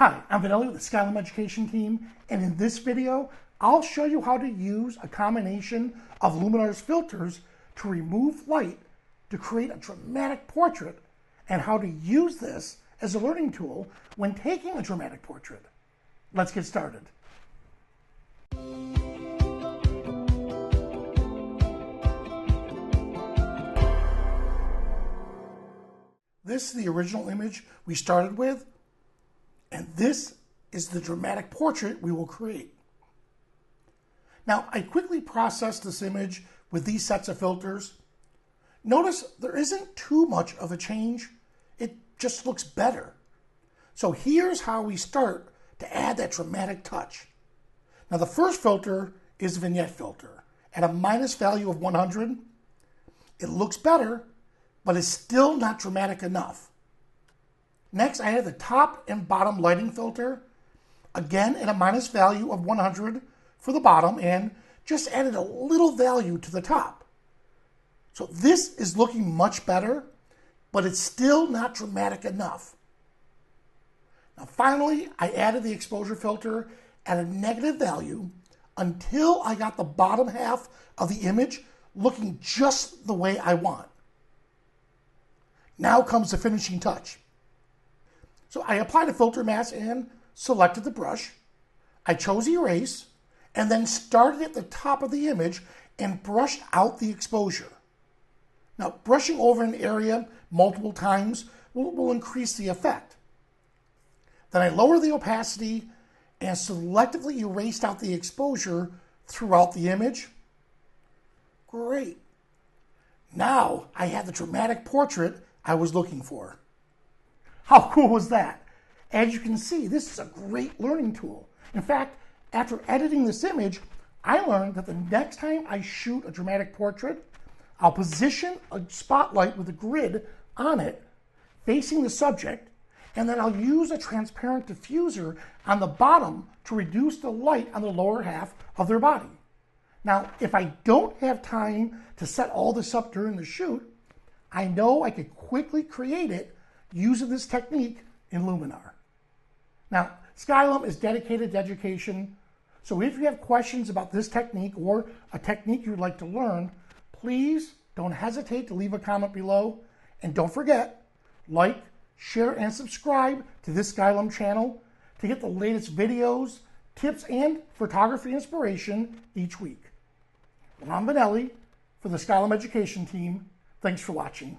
Hi, I'm Vanelli with the Skylum Education Team, and in this video, I'll show you how to use a combination of Luminar's filters to remove light to create a dramatic portrait, and how to use this as a learning tool when taking a dramatic portrait. Let's get started. This is the original image we started with, and this is the dramatic portrait we will create. Now, I quickly processed this image with these sets of filters. Notice there isn't too much of a change. It just looks better. So here's how we start to add that dramatic touch. Now, the first filter is Vignette Filter. At a minus value of 100, it looks better, but it's still not dramatic enough. Next, I added the top and bottom lighting filter, again at a minus value of 100 for the bottom, and just added a little value to the top. So this is looking much better, but it's still not dramatic enough. Now finally, I added the exposure filter at a negative value until I got the bottom half of the image looking just the way I want. Now comes the finishing touch. So I applied a filter mask and selected the brush. I chose erase and then started at the top of the image and brushed out the exposure. Now, brushing over an area multiple times will increase the effect. Then I lowered the opacity and selectively erased out the exposure throughout the image. Great. Now I had the dramatic portrait I was looking for. How cool was that? As you can see, this is a great learning tool. In fact, after editing this image, I learned that the next time I shoot a dramatic portrait, I'll position a spotlight with a grid on it facing the subject, and then I'll use a transparent diffuser on the bottom to reduce the light on the lower half of their body. Now, if I don't have time to set all this up during the shoot, I know I could quickly create it using this technique in Luminar. Now, Skylum is dedicated to education, so if you have questions about this technique or a technique you'd like to learn, please don't hesitate to leave a comment below. And don't forget, like, share, and subscribe to this Skylum channel to get the latest videos, tips, and photography inspiration each week. Well, I'm Vanelli for the Skylum Education Team. Thanks for watching.